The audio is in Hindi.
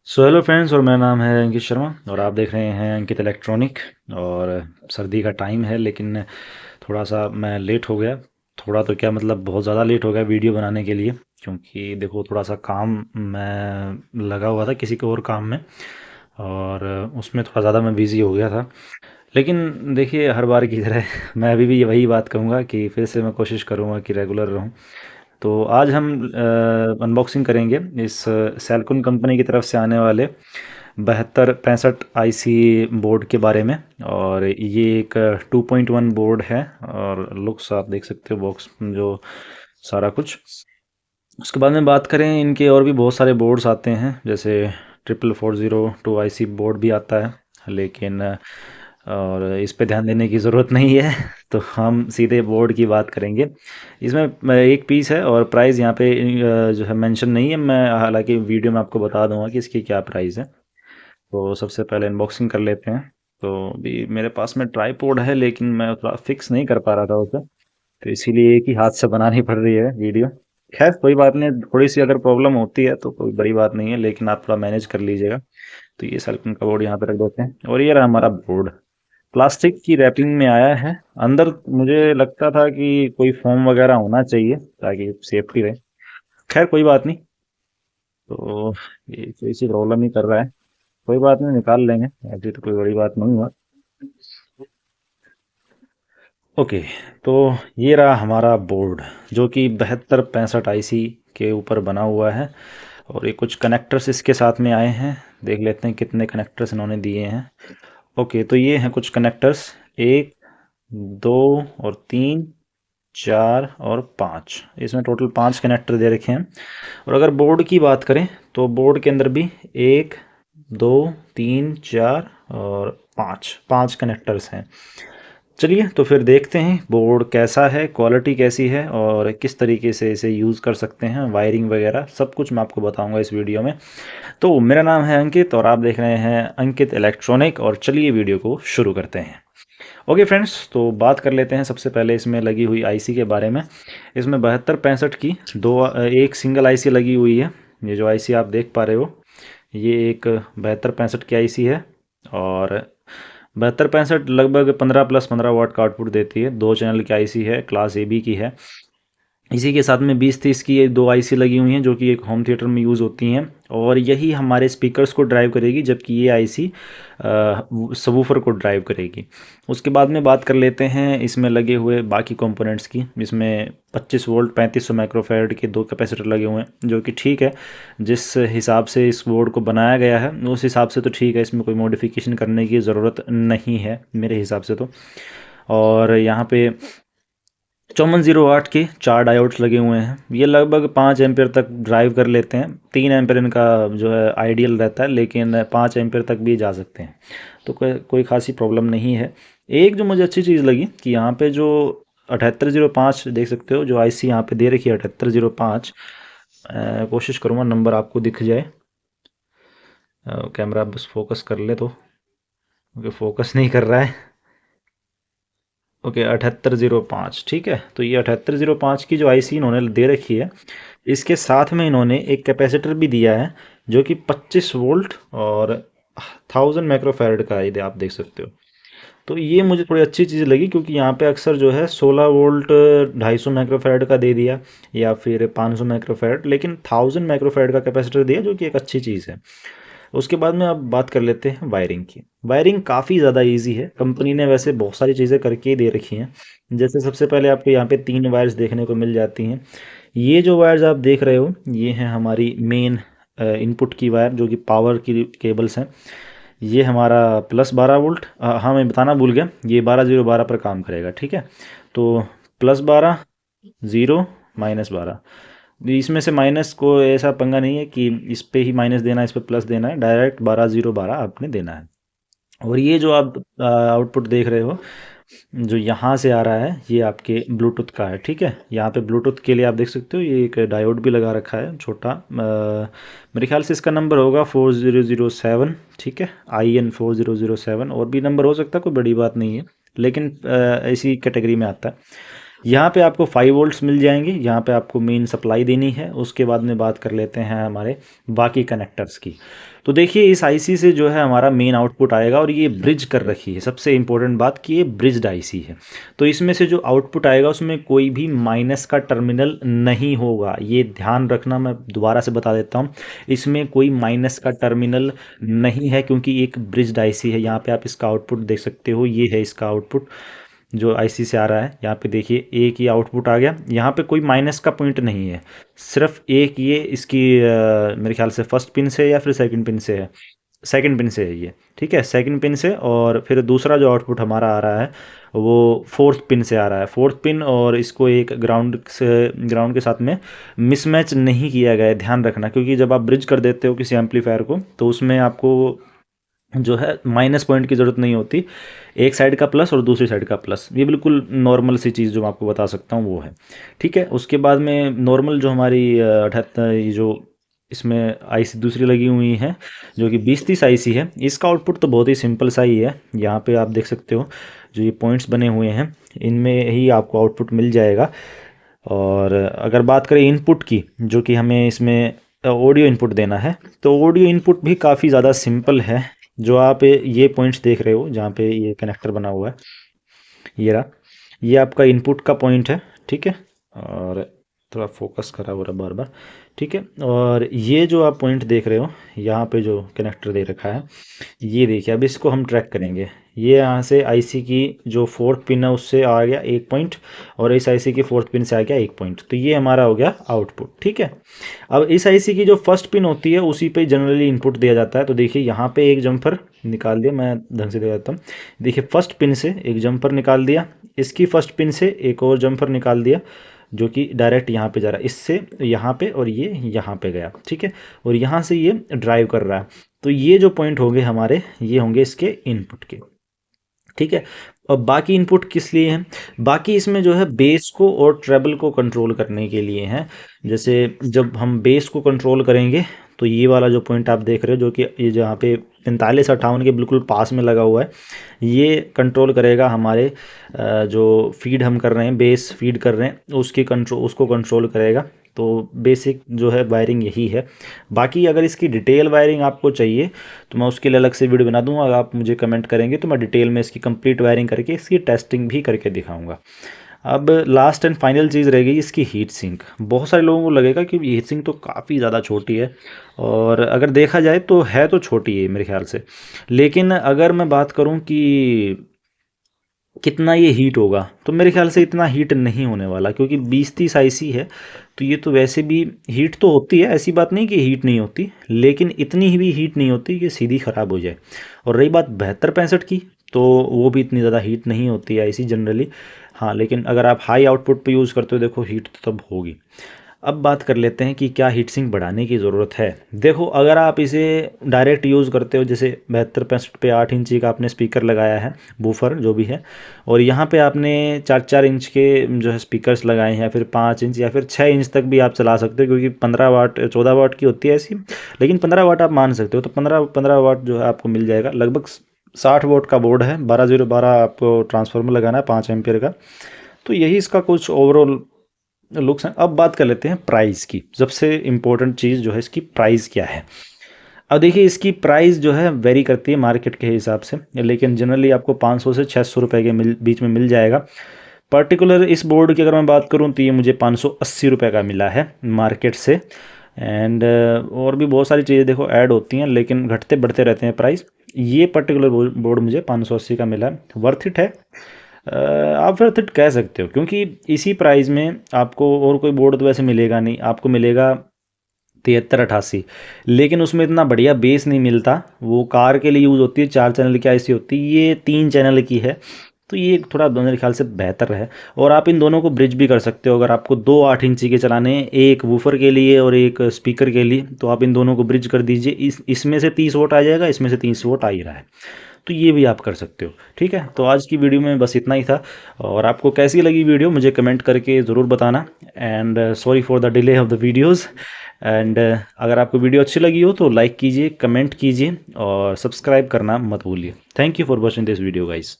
सो हेलो फ्रेंड्स, और मेरा नाम है अंकित शर्मा और आप देख रहे हैं अंकित इलेक्ट्रॉनिक। और सर्दी का टाइम है, लेकिन थोड़ा सा मैं लेट हो गया। थोड़ा तो क्या मतलब बहुत ज़्यादा लेट हो गया वीडियो बनाने के लिए, क्योंकि देखो थोड़ा सा काम मैं लगा हुआ था किसी के और काम में, और उसमें थोड़ा ज़्यादा मैं बिज़ी हो गया था। लेकिन देखिए, हर बार की तरह मैं अभी भी वही बात कहूँगा कि फिर से मैं कोशिश करूँगा कि रेगुलर रहूँ। तो आज हम अनबॉक्सिंग करेंगे इस सेल्कॉन कंपनी की तरफ से आने वाले 7265 आईसी बोर्ड के बारे में। और ये एक 2.1 बोर्ड है, और लुक्स आप देख सकते हो बॉक्स जो सारा कुछ। उसके बाद में बात करें, इनके और भी बहुत सारे बोर्ड्स आते हैं, जैसे 44402 आईसी बोर्ड भी आता है, लेकिन और इस पे ध्यान देने की ज़रूरत नहीं है। तो हम सीधे बोर्ड की बात करेंगे। इसमें एक पीस है और प्राइस यहाँ पे जो है मेंशन नहीं है। मैं हालांकि वीडियो में आपको बता दूंगा कि इसकी क्या प्राइस है। तो सबसे पहले अनबॉक्सिंग कर लेते हैं। तो अभी मेरे पास में ट्राईपोड है, लेकिन मैं थोड़ा फिक्स नहीं कर पा रहा था उसे, तो इसीलिए एक ही हाथ से बनानी पड़ रही है वीडियो। खैर कोई बात नहीं, थोड़ी सी अगर प्रॉब्लम होती है तो कोई बड़ी बात नहीं है, लेकिन आप थोड़ा मैनेज कर लीजिएगा। तो ये सल्कन का बोर्ड यहाँ पे रख देते हैं, और ये रहा हमारा बोर्ड। प्लास्टिक की रैपिंग में आया है। अंदर मुझे लगता था कि कोई फोम वगैरह होना चाहिए ताकि सेफ्टी रहे। खैर कोई बात नहीं। तो ये कोई सी प्रॉब्लम ही कर रहा है। कोई बात नहीं, निकाल लेंगे, ऐसी तो कोई बड़ी बात नहीं है। ओके। तो ये रहा हमारा बोर्ड, जो कि 7265 आईसी के ऊपर बना हुआ है। और ये कुछ कनेक्टर्स इसके साथ में आए हैं। देख लेते हैं कितने कनेक्टर्स इन्होंने दिए हैं। ओके, तो ये हैं कुछ कनेक्टर्स। एक, दो और तीन, चार और पाँच। इसमें टोटल पाँच कनेक्टर दे रखे हैं। और अगर बोर्ड की बात करें, तो बोर्ड के अंदर भी एक, दो, तीन, चार और पाँच पाँच कनेक्टर्स हैं। चलिए तो फिर देखते हैं बोर्ड कैसा है, क्वालिटी कैसी है, और किस तरीके से इसे यूज़ कर सकते हैं। वायरिंग वगैरह सब कुछ मैं आपको बताऊंगा इस वीडियो में। तो मेरा नाम है अंकित और आप देख रहे हैं अंकित इलेक्ट्रॉनिक, और चलिए वीडियो को शुरू करते हैं। ओके फ्रेंड्स, तो बात कर लेते हैं सबसे पहले इसमें लगी हुई आईसी के बारे में। इसमें 7265 की एक सिंगल आईसी लगी हुई है। ये जो आईसी आप देख पा रहे हो, ये एक 7265 की आईसी है। और 7265 लगभग 15+15 वाट का आउटपुट देती है। दो चैनल की आईसी है, क्लास ए बी की है। इसी के साथ में 2030 की ये दो आईसी लगी हुई हैं, जो कि एक होम थिएटर में यूज़ होती हैं। और यही हमारे स्पीकर्स को ड्राइव करेगी, जबकि ये आईसी सबवूफर को ड्राइव करेगी। उसके बाद में बात कर लेते हैं इसमें लगे हुए बाकी कंपोनेंट्स की। इसमें 25 वोल्ट 3500 माइक्रोफैराड के दो कैपेसिटर लगे हुए हैं, जो कि ठीक है। जिस हिसाब से इस बोर्ड को बनाया गया है उस हिसाब से तो ठीक है, इसमें कोई मॉडिफिकेशन करने की ज़रूरत नहीं है मेरे हिसाब से तो। और यहाँ पे 5408 के चार डायोड्स लगे हुए हैं। ये लगभग 5 एम्पियर तक ड्राइव कर लेते हैं। 3 एम्पियर इनका जो है आइडियल रहता है, लेकिन 5 एम्पियर तक भी जा सकते हैं। तो कोई खासी प्रॉब्लम नहीं है। एक जो मुझे अच्छी चीज़ लगी कि यहाँ पे जो 7805 देख सकते हो, जो आईसी यहाँ पे दे रखी है 7805। कोशिश करूँगा नंबर आपको दिख जाए। कैमरा बस फोकस कर ले तो, क्योंकि फोकस नहीं कर रहा है। ओके, 7805 ठीक है। तो ये 7805 की जो आईसी इन्होंने दे रखी है, इसके साथ में इन्होंने एक कैपेसिटर भी दिया है, जो कि 25 वोल्ट और 1000 माइक्रोफैरड का है। ये आप देख सकते हो। तो ये मुझे थोड़ी अच्छी चीज़ लगी, क्योंकि यहाँ पे अक्सर जो है 16 वोल्ट 250 माइक्रोफैरड का दे दिया, या फिर 500 माइक्रोफैरड, लेकिन 1000 माइक्रोफैरड का कैपेसिटर दिया, जो कि एक अच्छी चीज़ है। उसके बाद में अब बात कर लेते हैं वायरिंग की। वायरिंग काफ़ी ज़्यादा इजी है। कंपनी ने वैसे बहुत सारी चीज़ें करके ही दे रखी हैं। जैसे सबसे पहले आपको यहाँ पे तीन वायर्स देखने को मिल जाती हैं। ये जो वायर्स आप देख रहे हो, ये हैं हमारी मेन इनपुट की वायर, जो कि पावर की केबल्स हैं। ये हमारा +12 वोल्ट, हाँ मैं बताना भूल गया, ये 12 0 12 पर काम करेगा, ठीक है। तो +12, 0, -12। इसमें से माइनस को ऐसा पंगा नहीं है कि इस पे ही माइनस देना है इस पे प्लस देना है, डायरेक्ट 12 0 12 आपने देना है। और ये जो आप आउटपुट देख रहे हो, जो यहाँ से आ रहा है, ये आपके ब्लूटूथ का है, ठीक है। यहाँ पे ब्लूटूथ के लिए आप देख सकते हो, ये एक डायोड भी लगा रखा है छोटा। मेरे ख्याल से इसका नंबर होगा 4007, ठीक है। IN 4007, और भी नंबर हो सकता है, कोई बड़ी बात नहीं है, लेकिन इसी कैटेगरी में आता है। यहाँ पे आपको 5 वोल्ट्स मिल जाएंगे, यहाँ पे आपको मेन सप्लाई देनी है। उसके बाद में बात कर लेते हैं हमारे बाकी कनेक्टर्स की। तो देखिए इस आईसी से जो है हमारा मेन आउटपुट आएगा, और ये ब्रिज कर रखी है, सबसे इंपॉर्टेंट बात कि ये ब्रिज्ड आईसी है। तो इसमें से जो आउटपुट आएगा उसमें कोई भी माइनस का टर्मिनल नहीं होगा, ये ध्यान रखना। मैं दोबारा से बता देता हूँ, इसमें कोई माइनस का टर्मिनल नहीं है, क्योंकि एक ब्रिज्ड आईसी है। यहाँ पे आप इसका आउटपुट देख सकते हो, ये है इसका आउटपुट जो आईसी से आ रहा है। यहाँ पे देखिए एक ही आउटपुट आ गया, यहाँ पे कोई माइनस का पॉइंट नहीं है, सिर्फ एक ये इसकी मेरे ख्याल से फर्स्ट पिन से या फिर सेकंड पिन से है, सेकंड पिन से है ये, ठीक है, सेकंड पिन से। और फिर दूसरा जो आउटपुट हमारा आ रहा है वो फोर्थ पिन से आ रहा है, फोर्थ पिन, और इसको एक ग्राउंड के साथ में मिसमैच नहीं किया गया है, ध्यान रखना। क्योंकि जब आप ब्रिज कर देते हो किसी एम्पलीफायर को तो उसमें आपको जो है माइनस पॉइंट की ज़रूरत नहीं होती, एक साइड का प्लस और दूसरी साइड का प्लस, ये बिल्कुल नॉर्मल सी चीज़ जो मैं आपको बता सकता हूँ वो है, ठीक है। उसके बाद में नॉर्मल जो हमारी 78 ये जो इसमें आईसी दूसरी लगी हुई है जो कि 2030 आईसी है, इसका आउटपुट तो बहुत ही सिंपल सा ही है। यहाँ पे आप देख सकते हो जो ये पॉइंट्स बने हुए हैं इनमें ही आपको आउटपुट मिल जाएगा। और अगर बात करें इनपुट की, जो कि हमें इसमें ऑडियो इनपुट देना है, तो ऑडियो इनपुट भी काफ़ी ज़्यादा सिंपल है। जो आप ये पॉइंट्स देख रहे हो जहाँ पे ये कनेक्टर बना हुआ है, ये रहा, ये आपका इनपुट का पॉइंट है, ठीक है। और थोड़ा फोकस करा हो रहा बार बार, ठीक है। और ये जो आप पॉइंट देख रहे हो यहाँ पे जो कनेक्टर दे रखा है, ये देखिए, अब इसको हम ट्रैक करेंगे। ये यहाँ से आईसी की जो फोर्थ पिन है उससे आ गया एक पॉइंट, और इस आईसी की फोर्थ पिन से आ गया एक पॉइंट, तो ये हमारा हो गया आउटपुट, ठीक है। अब इस आईसी की जो फर्स्ट पिन होती है उसी पे जनरली इनपुट दिया जाता है। तो देखिए यहाँ पे एक जम्पर निकाल दिया, मैं ढंग से दिखा देता हूँ। देखिए फर्स्ट पिन से एक जम्पर निकाल दिया, इसकी फर्स्ट पिन से एक और जम्पर निकाल दिया जो कि डायरेक्ट यहाँ पे जा रहा है, इससे यहाँ पे, और ये यहाँ पे गया, ठीक है। और यहाँ से ये ड्राइव कर रहा है, तो ये जो पॉइंट होंगे हमारे, ये होंगे इसके इनपुट के, ठीक है। और बाकी इनपुट किस लिए हैं? बाकी इसमें जो है बेस को और ट्रेबल को कंट्रोल करने के लिए हैं। जैसे जब हम बेस को कंट्रोल करेंगे तो ये वाला जो पॉइंट आप देख रहे हो जो कि ये जहाँ पे 45-58 के बिल्कुल पास में लगा हुआ है, ये कंट्रोल करेगा हमारे जो फीड हम कर रहे हैं, बेस फीड कर रहे हैं उसको कंट्रोल करेगा। तो बेसिक जो है वायरिंग यही है। बाकी अगर इसकी डिटेल वायरिंग आपको चाहिए तो मैं उसके लिए अलग से वीडियो बना दूंगा, अगर आप मुझे कमेंट करेंगे तो मैं डिटेल में इसकी कंप्लीट वायरिंग करके इसकी टेस्टिंग भी करके दिखाऊंगा। अब लास्ट एंड फाइनल चीज़ रह गई इसकी हीट सिंक। बहुत सारे लोगों को लगेगा कि हीट सिंक तो काफ़ी ज़्यादा छोटी है, और अगर देखा जाए तो है तो छोटी है मेरे ख्याल से, लेकिन अगर मैं बात करूं कि कितना ये हीट होगा तो मेरे ख्याल से इतना हीट नहीं होने वाला, क्योंकि 2030 आईसी है तो ये तो वैसे भी हीट तो होती है, ऐसी बात नहीं कि हीट नहीं होती, लेकिन इतनी भी हीट नहीं होती कि सीधी ख़राब हो जाए। और रही बात 72-65 की, तो वो भी इतनी ज़्यादा हीट नहीं होती है आईसी जनरली, हाँ। लेकिन अगर आप हाई आउटपुट पे यूज़ करते हो देखो हीट तो तब होगी। अब बात कर लेते हैं कि क्या हीट सिंक बढ़ाने की ज़रूरत है। देखो अगर आप इसे डायरेक्ट यूज़ करते हो, जैसे 72-65 पे 8 इंची का आपने स्पीकर लगाया है, बूफर जो भी है, और यहाँ पे आपने 4-4 इंच के जो है स्पीकर्स लगाए हैं, या फिर 5 इंच या फिर 6 इंच तक भी आप चला सकते हो, क्योंकि 15 वाट 14 वाट की होती है ऐसी, लेकिन 15 वाट आप मान सकते हो। तो 15 वाट जो है आपको मिल जाएगा। लगभग 60 वाट का बोर्ड है, 12-0-12 आपको ट्रांसफार्मर लगाना है 5 एम्पियर का। तो यही इसका कुछ ओवरऑल लुक्स हैं। अब बात कर लेते हैं प्राइस की। सबसे इम्पोर्टेंट चीज़ जो है इसकी प्राइस क्या है। अब देखिए इसकी प्राइस जो है वेरी करती है मार्केट के हिसाब से, लेकिन जनरली आपको 500 से 600 रुपये के बीच में मिल जाएगा। पर्टिकुलर इस बोर्ड की अगर मैं बात करूं तो ये मुझे 580 रुपये का मिला है मार्केट से। एंड और भी बहुत सारी चीज़ें देखो ऐड होती हैं, लेकिन घटते बढ़ते रहते हैं प्राइस। ये पर्टिकुलर बोर्ड मुझे 580 का मिला है, वर्थ इट है। आप वर्थ इट कह सकते हो, क्योंकि इसी प्राइस में आपको और कोई बोर्ड तो वैसे मिलेगा नहीं, आपको मिलेगा 73-88, लेकिन उसमें इतना बढ़िया बेस नहीं मिलता। वो कार के लिए यूज़ होती है, 4 चैनल की आईसी होती है, ये 3 चैनल की है, तो ये थोड़ा मेरे ख्याल से बेहतर है। और आप इन दोनों को ब्रिज भी कर सकते हो, अगर आपको 2 8 इंची के चलाने हैं, एक वूफर के लिए और एक स्पीकर के लिए, तो आप इन दोनों को ब्रिज कर दीजिए। इसमें से 30 वोट आ जाएगा, इसमें से 30 वोट आ ही रहा है, तो ये भी आप कर सकते हो, ठीक है। तो आज की वीडियो में बस इतना ही था, और आपको कैसी लगी वीडियो मुझे कमेंट करके ज़रूर बताना। And sorry for the delay of the videos. And अगर आपको वीडियो अच्छी लगी हो तो लाइक कीजिए, कमेंट कीजिए, और सब्सक्राइब करना मत भूलिए। Thank you for watching this video guys.